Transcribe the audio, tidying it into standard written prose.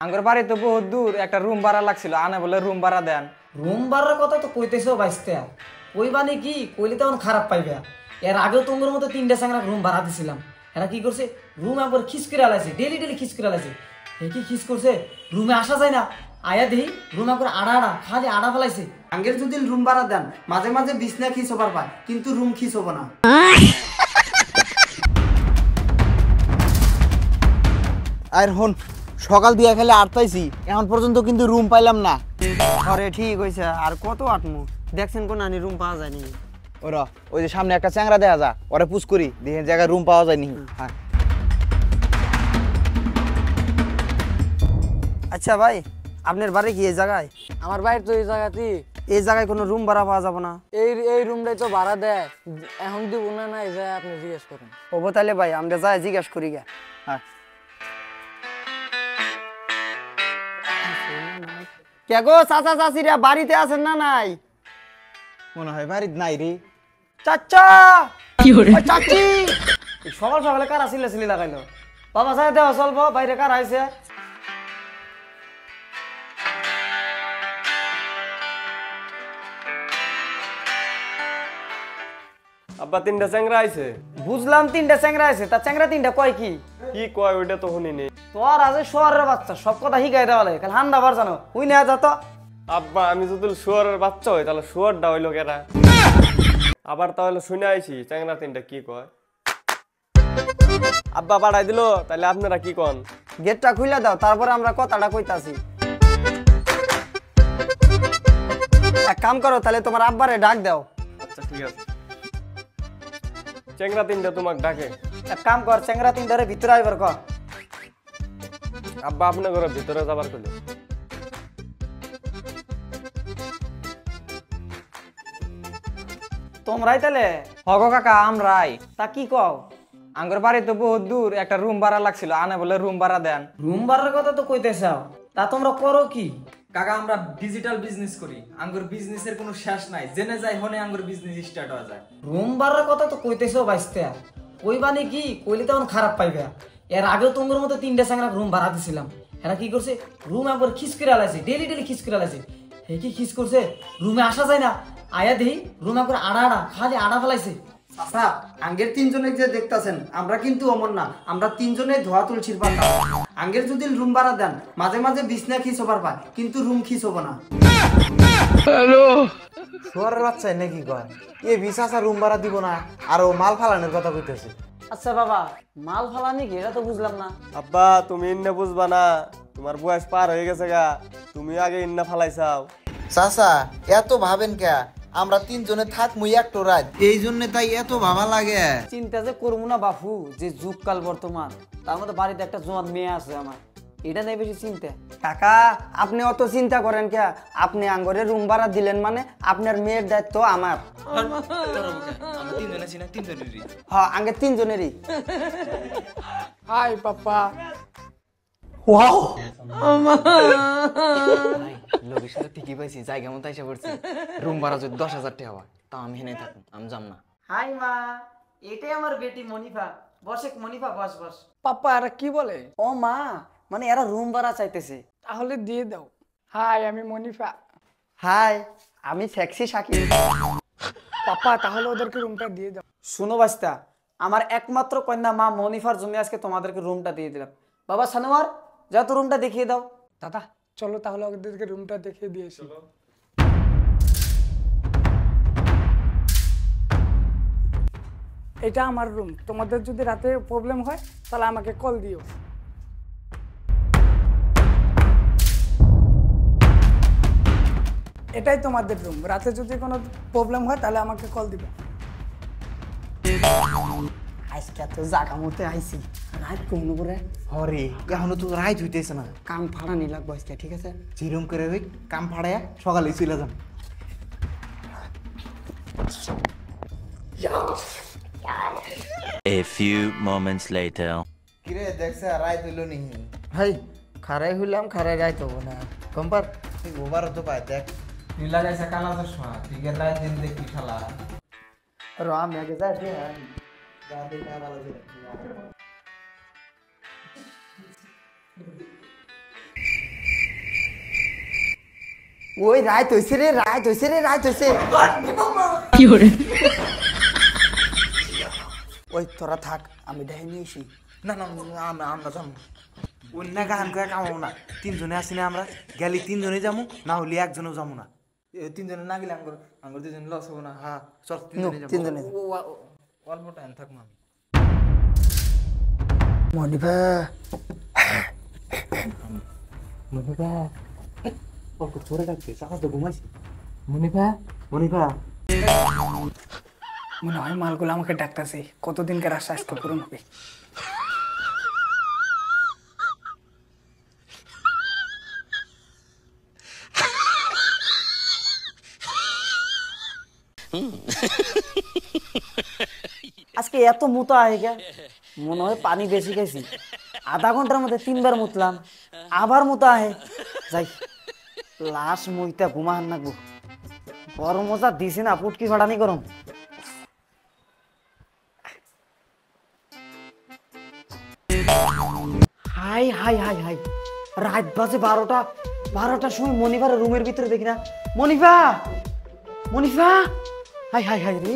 আঙ্গুর বাড়ি তো বহুত দূর, একটা রুম ভাড়া লাগছিল, আনে বলে রুম ভাড়া দেন। রুম ভাড়ার কথা তো কইতেছো বাইসতে, কইবানি কি কইলে তখন খারাপ পাইবে। এর আগেও তোমার মতো 3টা চাংরা রুম ভাড়া দিছিলাম। এরা কি করছে, রুম একবার খিস করে আলাইছে, ডেলি খিস করে আলাইছে। এ কি খিস করছে, রুমে আসা যায় না। আয়া দেহি রুম একবার আড়া খালি আড়া ফেলাইছে। আঙ্গের যদি রুম ভাড়া দেন মাঝে মাঝে বিছনা খিস হবার পায়, কিন্তু রুম খিস হবো না। আর হন সকাল দিয়া খেলে আটতাইছি, এখন পর্যন্ত কিন্তু রুম পাইলাম না। আরে ঠিক হইছে, আর কত আটমু দেখছেন কোন আনি রুম পাওয়া যায়নি। ওরা ওই যে সামনে একটা চ্যাংরা দেখা যা, ওরা পুশ করি দেখেন জায়গায় রুম পাওয়া যায়নি। হ্যাঁ আচ্ছা ভাই, আপনার বাড়ি কি এই জায়গায়? আমার বাড়ি তো এই জায়গাতেই। এই জায়গায় কোনো রুম ভাড়া পাওয়া যাবে না? এই রুমটাই তো ভাড়া দেয়, এখন দিব না নাই যায় আপনি জিজ্ঞেস করুন। হবো তাহলে ভাই, আমরা যাই জিজ্ঞেস করি গে। হ্যাঁ কে গো চাচা চাচিরা বাড়িতে আছেন না নাই? মনে হয় বাড়িতে নাই রে। চাচা ওই চাচি, সকাল সকালে কারা সিলে লাগাইলো। বাবা সাহেব দেওয়া চলবো, বাইরে কারা আইছে। আব্বা 3টা চ্যাংরা আইছে। বুঝলাম 3টা চ্যাংরা আছে, তা চ্যাংরা 3টা কয় কি? কি কয় ওইটা তো শুনিনি। তোর আজ শহরের বাচ্চা সব কথা শিখাই দেওয়া লাগে, খালি হান্ডা বার জানো উই না যা তো। আব্বা আমি যদি শুয়ারের বাচ্চা হই তাহলে শুয়ারটা হইলো কেরা? আবার তাহলে শুনে আইছি চ্যাংরা 3টা কি কয়। আব্বা বাড়াই দিল, তাহলে আপনারা কি কন? গেটটা খুলে দাও, তারপরে আমরা কথাটা কইতাছি। এক কাম করো, তাহলে তোমার আব্বারে ডাক দাও। আচ্ছা ঠিক আছে, চ্যাংরা 3টা তোমাকে ডাকে। এক কাম কর, চ্যাংরা 3টারে ভিতরে আইবার কর। আব্বা আপনার ঘরের ভিতরে যাবার কইলো। তোমরাই তাহলে? হগ কাকা আমরাই। তা কি কও? আঙ্গুর বাড়ি তো বহুত দূর, একটা রুম ভাড়া লাগছিল, আনে বলে রুম ভাড়া দেন। রুম ভাড়ার কথা তো কইতেছাও, তা তোমরা করো কি? কাকা আমরা ডিজিটাল বিজনেস করি, আঙ্গুর বিজনেসের কোনো শেষ নাই, জেনে যাই হনে আঙ্গুর বিজনেস স্টার্ট হয়ে যায়। রুম ভাড়ার কথা তো কইতেছো বাইসতে, কইবানি কি কইলে তখন খারাপ পাইবে। এর আগেও তোমার মতো 3টা চাংরা রুম ভাড়া দিছিলাম। এরা কি করছে, রুম একবার খিস করে আলাইছে, ডেলি খিস করে আলাইছে। হে কি খিস করছে, রুমে আসা যায় না। আয়া দেহি রুম একবার আড়া খালি আড়া ফেলাইছে। আচ্ছা আঙ্গের 3জনে যে দেখতাছেন, আমরা কিন্তু অমর না, আমরা 3জনে ধোয়া তুলছির পাতা। আঙ্গের যদি রুম ভাড়া দেন মাঝে মাঝে বিছনা খিস হবার পায়, কিন্তু রুম খিস হবো না। শহরের বাচ্চাই নাকি কয় এ বিশাসা রুম ভাড়া দিব না, আর ও মাল ফালানোর কথা কইতেছে। আচ্ছা বাবা, মাল ফালানি কি এটা তো বুঝলাম না। আব্বা তুমি ইন্না বুঝবা না, তোমার বয়স পার হয়ে গেছে গা, তুমি আগে ইন্না ফালাইছাও। চাচা এত ভাবেন কে, আমরা 3জনে থাকমু একটু রাত, এই জন্য তাই এত ভাবা লাগে। চিন্তা যে করবো না বাপু, যে যুগকাল বর্তমান, তার মধ্যে বাড়িতে একটা জোয়ান মেয়ে আছে আমার, এটা নেই বেশি চিন্তা। কাকা আপনি অত চিন্তা করেন কে? আপনি আঙ্গরে রুম ভাড়া দিলেন মানে আপনার মেয়ের দায়িত্ব আমার। হ্যাঁ আঙ্গে 3জনেরই। হাই পাপা। লোকের সাথে ঠিকই পাইছি, জায়গা মতো এসে পড়ছি। রুম ভাড়া যদি 10,000 টাকা হয় তা আমি হেনে থাকুন, আমি যাম না। হাই মা, এটাই আমার বেটি মনিফা। বসে মনিফা, বস বস। পাপা এরা কি বলে? ও মা, মানে এরা রুম ভাড়া চাইতেছে। তাহলে দিয়ে দাও। হাই আমি মনিফা। হাই আমি সেক্সি শাকিব। পাপা তাহলে ওদেরকে রুমটা দিয়ে দাও। শুনো বাস্তা, আমার একমাত্র কন্যা মা মনিফার জন্য আজকে তোমাদেরকে রুমটা দিয়ে দিলাম। বাবা সানোয়ার, যাও তো রুমটা দেখিয়ে দাও। দাদা চলো তাহলে ওদেরকে রুমটা দেখিয়ে দিয়েছি। এটা আমার রুম, তোমাদের যদি রাতে প্রবলেম হয় তাহলে আমাকে কল দিও। এটাই তোমাদের রুম, রাতে যদি কোনো প্রবলেম হয় তাহলে আমাকে কল দিবে। আজকে তো জাগা মতে আইছি, রাত কমনো করে। হরে এখনো তো রাত হইতেছে না, কাম ফাড়া নি লাগবো আজকে, ঠিক আছে? যেরম করে ওই কাম ফাড়ায়া সকালে চলে যাম। A few moments later. কিরে দেখছে রাত হইল নি? ভাই খারাই হইলাম, খারাই রাইত হবো না। কম্পার ওভার তো পায় দেখ। নীলা যাইছে কালা চশমা, দিকে রাত দিন দেখি শালা। র আমি আগে যাই। ওই রাত হইছে রে, রাত হইছে রে, রাত হইছে। ওই তোরা থাক, আমি দেখে নিয়ে আসি। না না আমরা যাবো অন্য গান করে কামাবো না, তিনজনে আসি না আমরা, গেলে তিনজনে যাবো, না হলে একজনেও যাবো না, তিনজনে না গেলে আঙ্গুর দুজনে লস হবো না। হ্যাঁ চল তিনজনে যাবো, তিনজনে। অল্প টাইম থাকবো আমি। মনিভা মনে হয় মালগুলো আমাকে ডাকতেছে, কতদিনকার আশা আজকে পূরণ হবে। আজকে এত মুতা আয় গে, মনে হয় পানি বেশি খাইছি। আধা ঘন্টার মধ্যে 3 বার মুতলাম, আবার মুতা আহে। যাই লাশ মইতা ঘুমাহান নাকবো। বড় মজা দিছে না, পুটকি ফাটানি গরম। হাই হাই হাই হাই, রাত বাজে 12টার সময় মনিভার রুমের ভিতরে দেখি না। মনিভা, মনিভা, হাই হাই হাই রে।